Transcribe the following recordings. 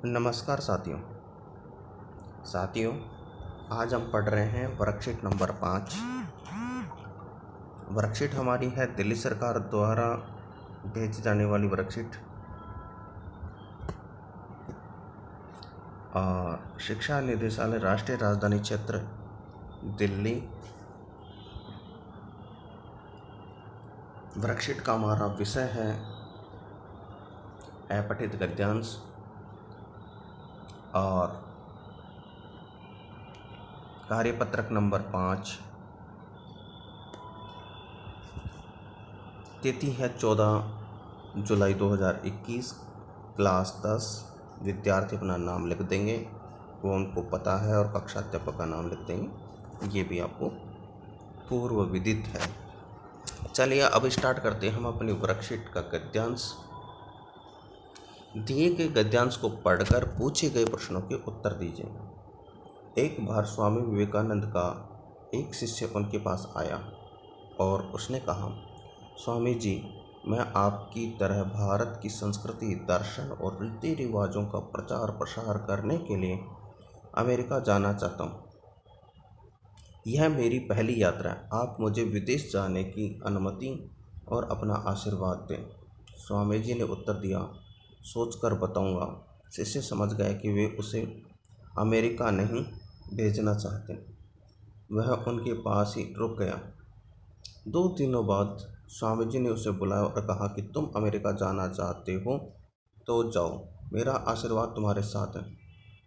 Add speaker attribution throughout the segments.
Speaker 1: नमस्कार साथियों। आज हम पढ़ रहे हैं वर्कशीट नंबर 5। वर्कशीट हमारी है दिल्ली सरकार द्वारा भेजी जाने वाली वर्कशीट और शिक्षा निदेशालय राष्ट्रीय राजधानी क्षेत्र दिल्ली। वर्कशीट का हमारा विषय है अपठित गद्यांश और कार्यपत्रक नंबर 5। तिथि है 14 जुलाई 2021। क्लास 10। विद्यार्थी अपना नाम लिख देंगे, वो उनको पता है, और कक्षा अध्यापक का नाम लिख देंगे, ये भी आपको पूर्व विदित है। चलिए अब स्टार्ट करते हैं हम अपनी वर्कशीट का गद्यांश। दिए गए गद्यांश को पढ़कर पूछे गए प्रश्नों के उत्तर दीजिए। एक बार स्वामी विवेकानंद का एक शिष्य उनके पास आया और उसने कहा, स्वामी जी, मैं आपकी तरह भारत की संस्कृति, दर्शन और रीति रिवाजों का प्रचार प्रसार करने के लिए अमेरिका जाना चाहता हूँ। यह मेरी पहली यात्रा है। आप मुझे विदेश जाने की अनुमति और अपना आशीर्वाद दें। स्वामी जी ने उत्तर दिया, सोचकर बताऊंगा। शिष्य समझ गए कि वे उसे अमेरिका नहीं भेजना चाहते। वह उनके पास ही रुक गया। 2 दिनों बाद स्वामी जी ने उसे बुलाया और कहा कि तुम अमेरिका जाना चाहते हो तो जाओ, मेरा आशीर्वाद तुम्हारे साथ है।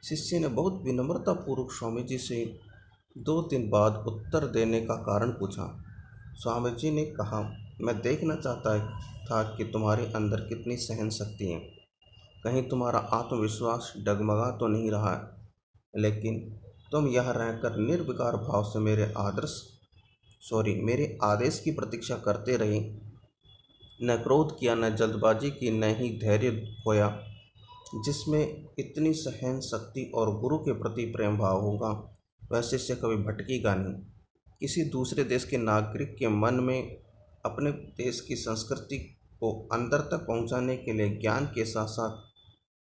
Speaker 1: शिष्य ने बहुत विनम्रतापूर्वक स्वामी जी से 2 दिन बाद उत्तर देने का कारण पूछा। स्वामी जी ने कहा, मैं देखना चाहता था कि तुम्हारे अंदर कितनी सहन शक्ति है। कहीं तुम्हारा आत्मविश्वास डगमगा तो नहीं रहा है, लेकिन तुम यह रहकर निर्विकार भाव से मेरे आदेश की प्रतीक्षा करते रहे। न क्रोध किया, न जल्दबाजी की, न ही धैर्य खोया। जिसमें इतनी सहन शक्ति और गुरु के प्रति प्रेम भाव होगा, वह शिष्य कभी भटकेगा नहीं। किसी दूसरे देश के नागरिक के मन में अपने देश की संस्कृति को अंदर तक पहुंचाने के लिए ज्ञान के साथ साथ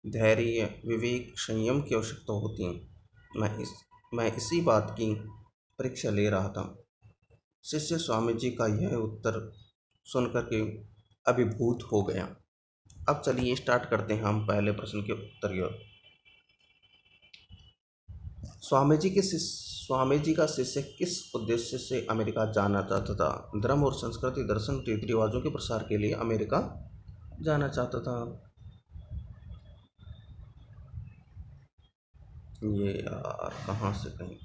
Speaker 1: धैर्य, विवेक, संयम की आवश्यकता होती है। मैं इसी बात की परीक्षा ले रहा था। शिष्य स्वामी जी का यह उत्तर सुनकर के अभिभूत हो गया। अब चलिए स्टार्ट करते हैं हम पहले प्रश्न के उत्तर की ओर। स्वामी जी का शिष्य किस उद्देश्य से अमेरिका जाना चाहता था? धर्म और संस्कृति, दर्शन, रीति रिवाजों के प्रसार के लिए अमेरिका जाना चाहता था। ये यार कहाँ से कहीं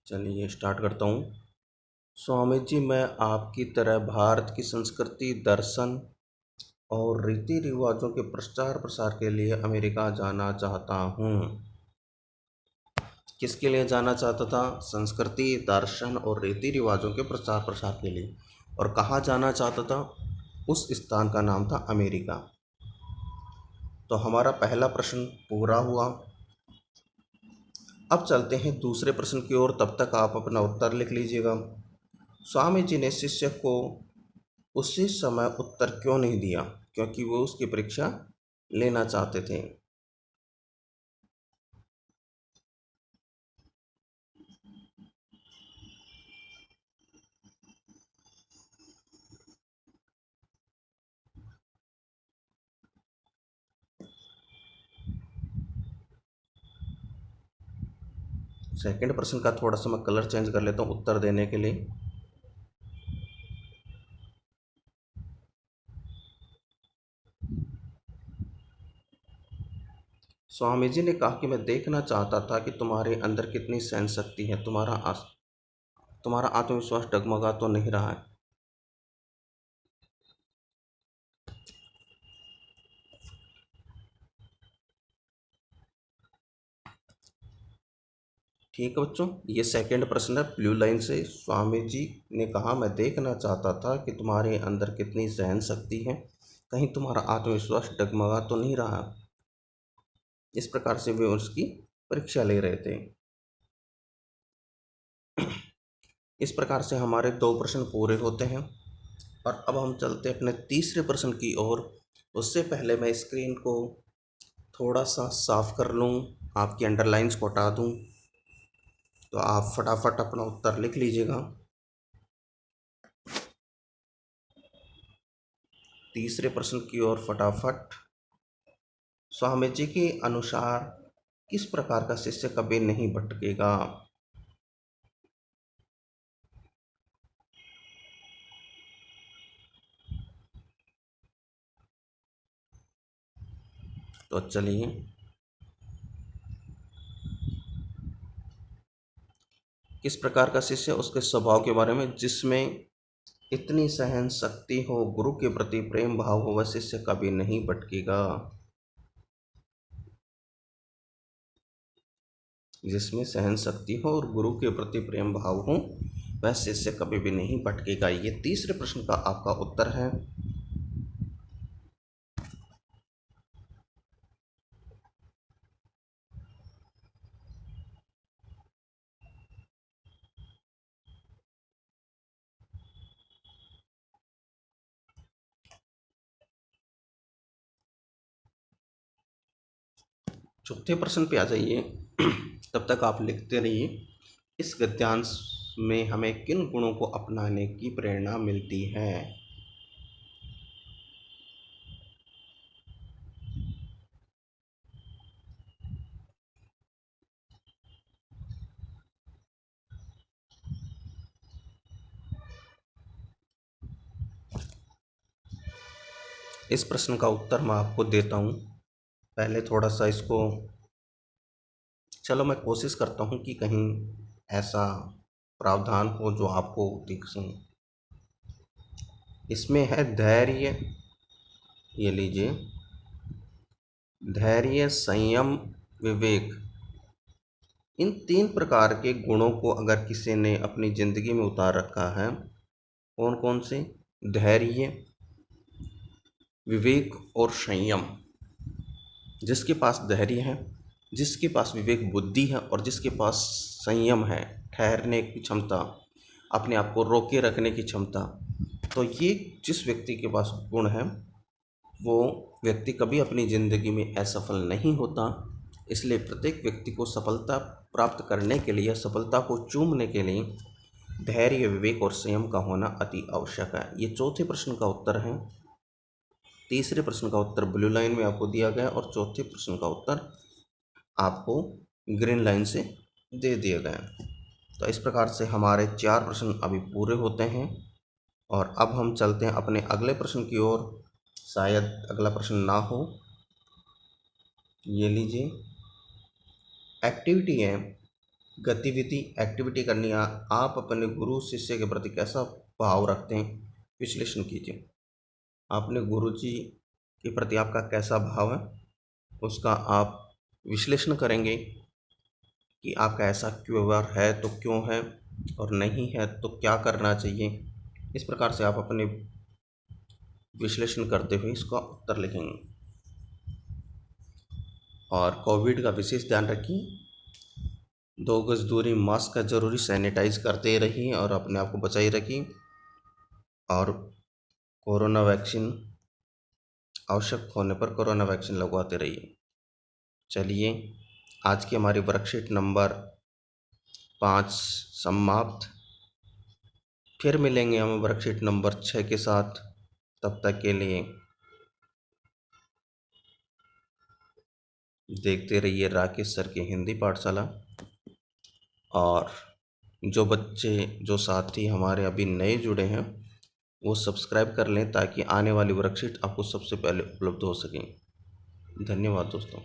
Speaker 1: चलिए स्टार्ट करता हूँ। स्वामी जी, मैं आपकी तरह भारत की संस्कृति, दर्शन और रीति रिवाजों के प्रचार प्रसार के लिए अमेरिका जाना चाहता हूँ। किसके लिए जाना चाहता था? संस्कृति, दर्शन और रीति रिवाजों के प्रचार प्रसार के लिए। और कहाँ जाना चाहता था? उस स्थान का नाम था अमेरिका। तो हमारा पहला प्रश्न पूरा हुआ। अब चलते हैं दूसरे प्रश्न की ओर, तब तक आप अपना उत्तर लिख लीजिएगा। स्वामी जी ने शिष्य को उसी समय उत्तर क्यों नहीं दिया? क्योंकि वो उसकी परीक्षा लेना चाहते थे। सेकंड प्रश्न का थोड़ा सा मैं कलर चेंज कर लेता हूँ उत्तर देने के लिए। स्वामी जी ने कहा कि मैं देखना चाहता था कि तुम्हारे अंदर कितनी सहन शक्ति है, तुम्हारा आत्मविश्वास डगमगा तो नहीं रहा है। ठीक है बच्चों, ये सेकंड प्रश्न है ब्लू लाइन से। स्वामी जी ने कहा, मैं देखना चाहता था कि तुम्हारे अंदर कितनी सहन शक्ति है, कहीं तुम्हारा आत्मविश्वास डगमगा तो नहीं रहा। इस प्रकार से वे उसकी परीक्षा ले रहे थे। इस प्रकार से हमारे 2 प्रश्न पूरे होते हैं। और अब हम चलते हैं अपने तीसरे प्रश्न की ओर, उससे पहले मैं स्क्रीन को थोड़ा सा साफ कर लूँ, आपकी अंडरलाइंस को हटा दूँ, तो आप फटाफट अपना उत्तर लिख लीजिएगा। तीसरे प्रश्न की ओर फटाफट। स्वामी जी के अनुसार किस प्रकार का शिष्य कभी नहीं भटकेगा? तो चलिए, किस प्रकार का शिष्य, उसके स्वभाव के बारे में, जिसमें इतनी सहन शक्ति हो, गुरु के प्रति प्रेम भाव हो, वह शिष्य कभी नहीं भटकेगा। जिसमें सहन शक्ति हो और गुरु के प्रति प्रेम भाव हो, वह शिष्य कभी भी नहीं भटकेगा। ये तीसरे प्रश्न का आपका उत्तर है। चौथे प्रश्न पे आ जाइए। तब तक आप लिखते रहिए। इस गद्यांश में हमें किन गुणों को अपनाने की प्रेरणा मिलती है? इस प्रश्न का उत्तर मैं आपको देता हूँ। पहले थोड़ा सा इसको, चलो मैं कोशिश करता हूँ कि कहीं ऐसा प्रावधान हो जो आपको दिख सके। इसमें है धैर्य, ये लीजिए, धैर्य, संयम, विवेक। इन 3 प्रकार के गुणों को अगर किसी ने अपनी ज़िंदगी में उतार रखा है, कौन कौन से? धैर्य, विवेक और संयम। जिसके पास धैर्य है, जिसके पास विवेक बुद्धि है और जिसके पास संयम है, ठहरने की क्षमता, अपने आप को रोके रखने की क्षमता, तो ये जिस व्यक्ति के पास गुण है, वो व्यक्ति कभी अपनी ज़िंदगी में असफल नहीं होता। इसलिए प्रत्येक व्यक्ति को सफलता प्राप्त करने के लिए, सफलता को चूमने के लिए धैर्य, विवेक और संयम का होना अति आवश्यक है। ये चौथे प्रश्न का उत्तर है। तीसरे प्रश्न का उत्तर ब्लू लाइन में आपको दिया गया और चौथे प्रश्न का उत्तर आपको ग्रीन लाइन से दे दिया गया। तो इस प्रकार से हमारे 4 प्रश्न अभी पूरे होते हैं और अब हम चलते हैं अपने अगले प्रश्न की ओर। शायद अगला प्रश्न ना हो। ये लीजिए, एक्टिविटी है, गतिविधि, एक्टिविटी करनी है। आप अपने गुरु शिष्य के प्रति कैसा भाव रखते हैं, विश्लेषण कीजिए। आपने गुरु जी के प्रति आपका कैसा भाव है, उसका आप विश्लेषण करेंगे कि आपका ऐसा क्यों व्यवहार है तो क्यों है, और नहीं है तो क्या करना चाहिए। इस प्रकार से आप अपने विश्लेषण करते हुए इसका उत्तर लिखेंगे। और कोविड का विशेष ध्यान रखिए, 2 गज दूरी, मास्क का जरूरी, सैनिटाइज करते रहिए और अपने आप को बचाए रखिए। और कोरोना वैक्सीन, आवश्यक होने पर कोरोना वैक्सीन लगवाते रहिए। चलिए, आज की हमारी वर्कशीट नंबर 5 समाप्त। फिर मिलेंगे हम वर्कशीट नंबर 6 के साथ। तब तक के लिए देखते रहिए राकेश सर की हिंदी पाठशाला। और जो बच्चे, जो साथी हमारे अभी नए जुड़े हैं, वो सब्सक्राइब कर लें ताकि आने वाली वर्कशीट आपको सबसे पहले उपलब्ध हो सकें। धन्यवाद दोस्तों।